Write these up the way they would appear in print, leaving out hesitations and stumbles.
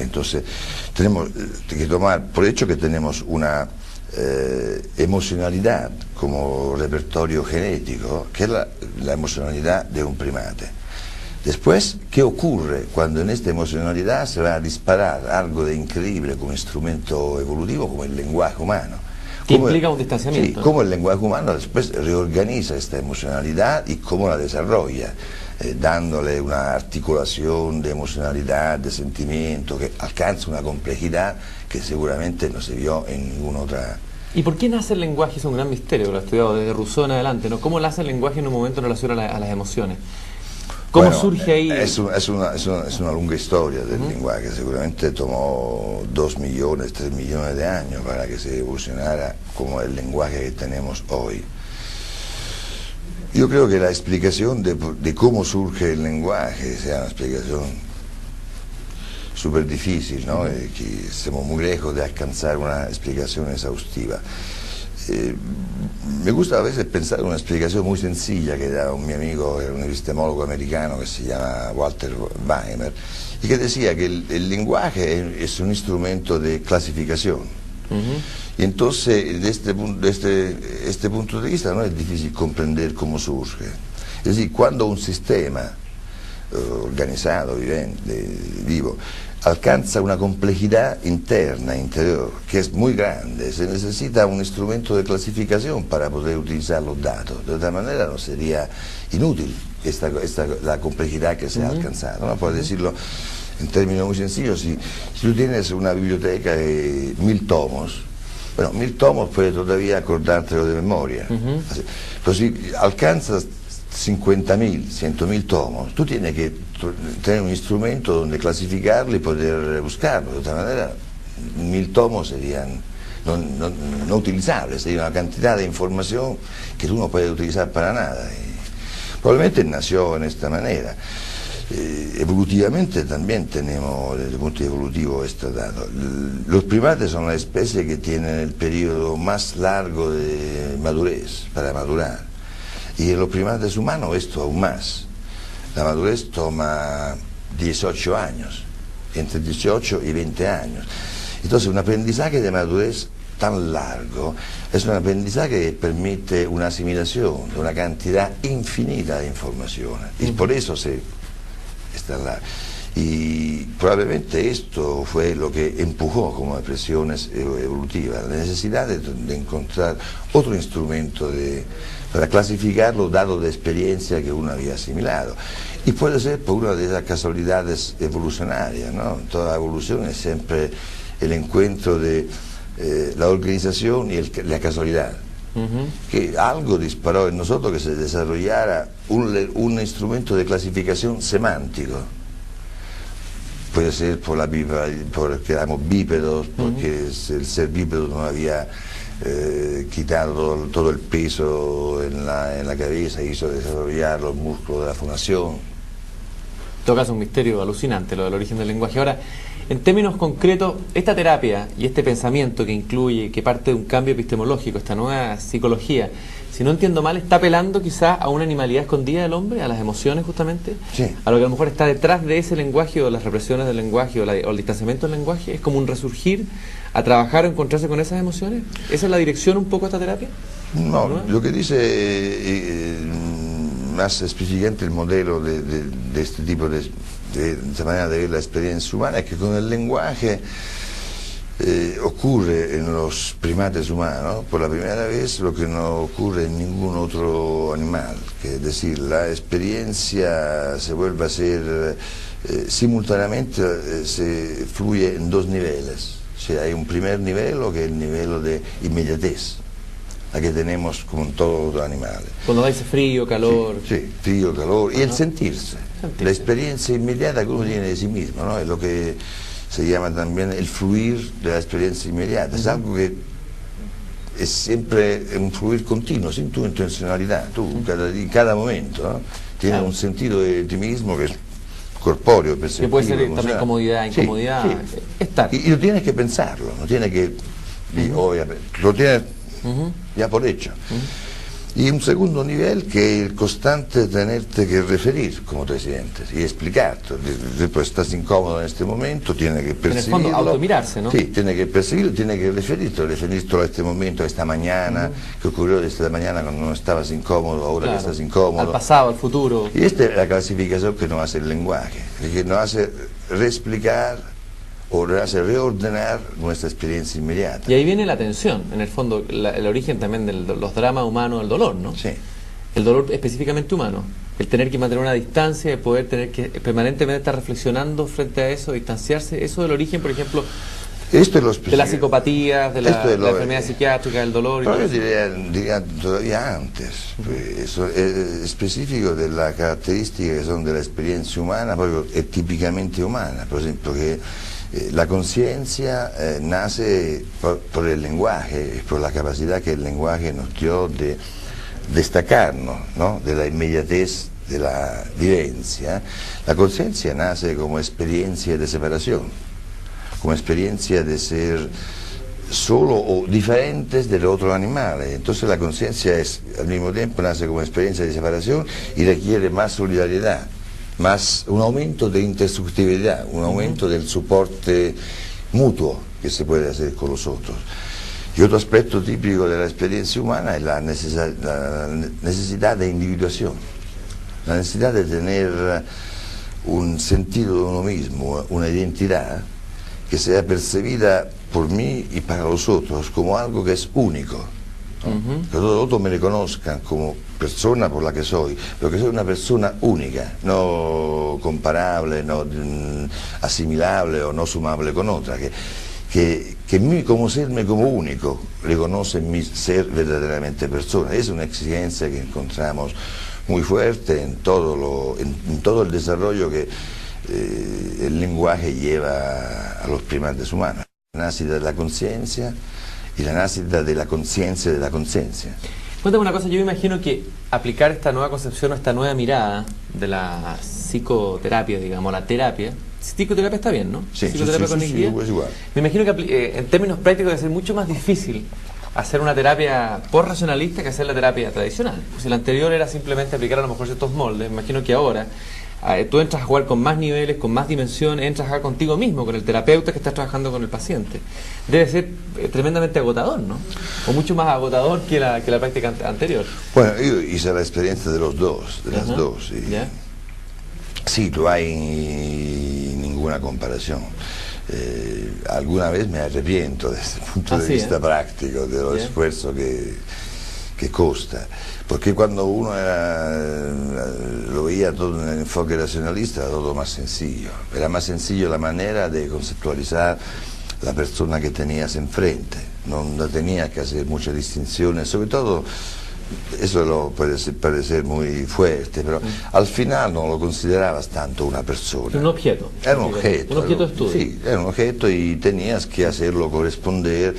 Entonces, tenemos que tomar por hecho que tenemos una emocionalidad como repertorio genético, que es la emocionalidad de un primate. Después, ¿qué ocurre cuando en esta emocionalidad se va a disparar algo de increíble como instrumento evolutivo, como el lenguaje humano? Que implica un distanciamiento. Sí, ¿no? cómo el lenguaje humano después reorganiza esta emocionalidad y cómo la desarrolla, dándole una articulación de emocionalidad, de sentimiento, que alcanza una complejidad que seguramente no se vio en ninguna otra. ¿Y por qué nace el lenguaje? Es un gran misterio, lo he estudiado desde Rousseau en adelante, ¿no? ¿Cómo nace el lenguaje en un momento en relación a las emociones? ¿Cómo surge ahí? Es una lunga historia del lenguaje, seguramente tomó 2 millones, 3 millones de años para que se evolucionara como el lenguaje que tenemos hoy. Yo creo que la explicación de cómo surge el lenguaje sea una explicación súper difícil, ¿no? Que estamos muy lejos de alcanzar una explicación exhaustiva. Me gusta a veces pensar en una explicación muy sencilla que da un mi amigo, un epistemólogo americano que se llama Walter Weimer, y que decía que el lenguaje es un instrumento de clasificación. Y entonces, desde este punto de vista, no es difícil comprender cómo surge. Es decir, cuando un sistema organizado, vivo, alcanza una complejidad interna, interior, que es muy grande, se necesita un instrumento de clasificación para poder utilizar los datos. De otra manera no sería inútil la complejidad que se ha alcanzado, ¿no? Por decirlo en términos muy sencillos, si tú tienes una biblioteca de 1000 tomos, bueno, 1000 tomos puedes todavía acordártelo de memoria. Pero si alcanzas 50.000, 100.000 tomos, tú tienes que tener un instrumento donde clasificarlo y poder buscarlo. De otra manera, 1000 tomos serían no utilizables, sería una cantidad de información que tú no puedes utilizar para nada. Y probablemente nació en esta manera. Evolutivamente también tenemos, desde el punto evolutivo, este dato. Los primates son la especie que tienen el periodo más largo de madurez, para madurar. Y en los primates humanos esto aún más. La madurez toma 18 años, entre 18 y 20 años. Entonces un aprendizaje de madurez tan largo es un aprendizaje que permite una asimilación de una cantidad infinita de informaciones. Y por eso está là. Y probablemente esto fue lo que empujó como expresiones evolutivas, la necesidad de encontrar otro instrumento para clasificar los datos de experiencia que uno había asimilado. Y puede ser por una de esas casualidades evolucionarias, ¿no? Toda evolución es siempre el encuentro de la organización y la casualidad. Que algo disparó en nosotros que se desarrollara un instrumento de clasificación semántico. Puede ser porque éramos bípedos, porque el ser bípedo no había quitado todo el peso en la cabeza y hizo desarrollar los músculos de la fonación. En todo caso, un misterio alucinante lo del origen del lenguaje. Ahora, en términos concretos, esta terapia y este pensamiento que incluye, que parte de un cambio epistemológico, esta nueva psicología, si no entiendo mal, está apelando quizá a una animalidad escondida del hombre, a las emociones justamente, sí, a lo que a lo mejor está detrás de ese lenguaje o las represiones del lenguaje o el distanciamiento del lenguaje. Es como un resurgir a trabajar o encontrarse con esas emociones. ¿Esa es la dirección un poco de esta terapia? No, lo que dice más específicamente el modelo de este tipo de esta manera de ver la experiencia humana es que con el lenguaje ocurre en los primates humanos por la primera vez lo que no ocurre en ningún otro animal, que es decir, la experiencia se vuelve a ser simultáneamente, se fluye en 2 niveles. O sea, hay un primer nivel, que es el nivel de inmediatez, la que tenemos como en todos los animales. Cuando dice frío, calor. Sí, frío, calor, y el sentirse. La experiencia inmediata que uno tiene de sí mismo, ¿no? Es lo que se llama también el fluir de la experiencia inmediata. Es algo que es siempre un fluir continuo, sin tu intencionalidad. Tú, en cada momento, ¿no? Tienes un sentido de ti mismo que es corpóreo, perceptivo. Que puede ser también comodidad, incomodidad. Sí. Estar. Y no tienes que pensarlo, no tienes que... Lo tienes ya por hecho. Y un segundo nivel que es el constante tenerte que referir como te sientes y explicarte. Después estás incómodo en este momento, tienes que percibirlo. En el fondo, automirarse, ¿no? Sí, tienes que percibirlo, tienes que referirte a este momento, a esta mañana, que ocurrió esta mañana cuando no estabas incómodo, ahora Claro. que estás incómodo. Al pasado, al futuro. Y esta es la clasificación que nos hace el lenguaje, que nos hace reexplicar o nos hace reordenar nuestra experiencia inmediata. Y ahí viene la tensión, en el fondo, el origen también de los dramas humanos, el dolor, ¿no? Sí. El dolor específicamente humano, el tener que mantener una distancia, el poder tener que permanentemente estar reflexionando frente a eso, distanciarse, eso del origen, por ejemplo, Esto es lo de las psicopatías, de la Esto es lo- enfermedad psiquiátrica, del dolor. Y Pero todo yo eso. diría todavía antes, eso es específico de las características que son de la experiencia humana, proprio es típicamente humana, por ejemplo que la conciencia nace por el lenguaje, por la capacidad que el lenguaje nos dio de destacarnos, ¿no? De la inmediatez de la vivencia. La conciencia nace como experiencia de separación, como experiencia de ser solo o diferentes del otro animal. Entonces la conciencia es, al mismo tiempo nace como experiencia de separación y requiere más solidaridad, más un aumento de intersubjetividad, un aumento del soporte mutuo que se puede hacer con los otros. Y otro aspecto típico de la experiencia humana es la necesidad de individuación, la necesidad de tener un sentido de uno mismo, una identidad que sea percibida por mí y para los otros como algo que es único, ¿no? Que todos los otros me reconozcan como persona por la que soy, pero que soy una persona única, no comparable, no asimilable o no sumable con otra, que mí como serme como único reconoce mi ser verdaderamente persona. Es una exigencia que encontramos muy fuerte en todo el desarrollo que el lenguaje lleva a los primates humanos. La nacida de la conciencia y la nacida de la conciencia de la conciencia. Cuéntame una cosa, yo me imagino que aplicar esta nueva concepción o esta nueva mirada de la psicoterapia, digamos, la terapia, psicoterapia está bien, ¿no? Sí, Psicoterapia cognitiva. pues igual. Me imagino que en términos prácticos debe ser mucho más difícil hacer una terapia post-racionalista que hacer la terapia tradicional. Pues si la anterior era simplemente aplicar a lo mejor ciertos moldes, me imagino que ahora tú entras a jugar con más niveles, con más dimensiones, entras a jugar contigo mismo, con el terapeuta que estás trabajando con el paciente. Debe ser tremendamente agotador, ¿no? O mucho más agotador que la práctica anterior. Bueno, yo hice la experiencia de los dos, de las dos. Y ¿Ya? sí, no hay ninguna comparación. Alguna vez me arrepiento desde el punto de vista práctico de los esfuerzos que costa, porque cuando uno lo veía todo en el enfoque racionalista era todo más sencillo, era más sencillo la manera de conceptualizar la persona que tenías enfrente, no tenías que hacer muchas distinciones, sobre todo eso puede parecer muy fuerte, pero al final no lo considerabas tanto una persona. Un objeto. Era un objeto. Un objeto de estudio. Sí, era un objeto y tenías que hacerlo corresponder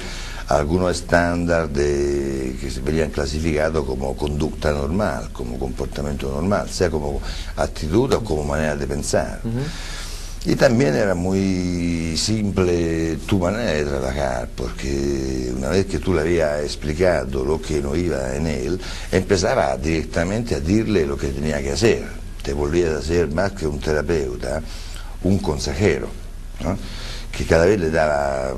a algunos estándares que se venían clasificados como conducta normal, como comportamiento normal, sea como actitud o como manera de pensar. Y también era muy simple tu manera de trabajar, porque una vez que tú le habías explicado lo que no iba en él, empezaba directamente a decirle lo que tenía que hacer. Te volvías a ser más que un terapeuta, un consejero, ¿no? Que cada vez le daba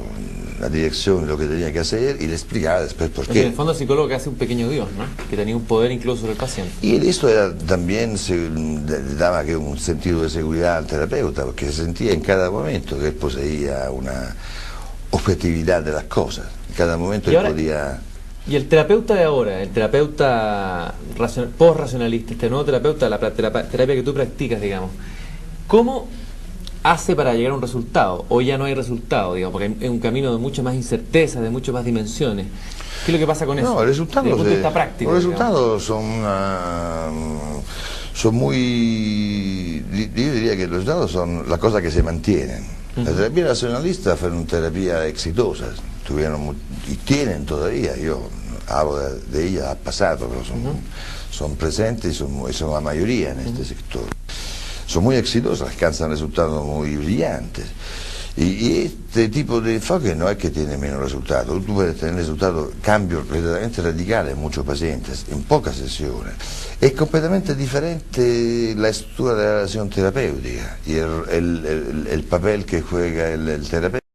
la dirección de lo que tenía que hacer y le explicaba después por qué. En el fondo el psicólogo que hace un pequeño Dios, ¿no? Que tenía un poder incluso sobre el paciente. Y esto era, también le daba que un sentido de seguridad al terapeuta, porque se sentía en cada momento que él poseía una objetividad de las cosas. En cada momento él podía... Y el terapeuta de ahora, el terapeuta post-racionalista, este nuevo terapeuta, la terapia que tú practicas, digamos, ¿cómo hace para llegar a un resultado? ¿O ya no hay resultado, digamos, porque es un camino de mucha más incerteza, de muchas más dimensiones? ¿Qué es lo que pasa con eso? No, los resultados, desde el punto de vista práctico, los resultados son muy... Yo diría que los resultados son las cosas que se mantienen. La terapia racionalista fueron terapías exitosas, tuvieron y tienen todavía, yo hablo de ellas al pasado, pero son presentes y son la mayoría en este sector. Son muy exitosas, alcanzan resultados muy brillantes. Y este tipo de enfoque no es que tiene menos resultado, tú puedes tener resultados, cambios completamente radicales en muchos pacientes, en pocas sesiones. Es completamente diferente la estructura de la relación terapéutica y el papel que juega el terapeuta.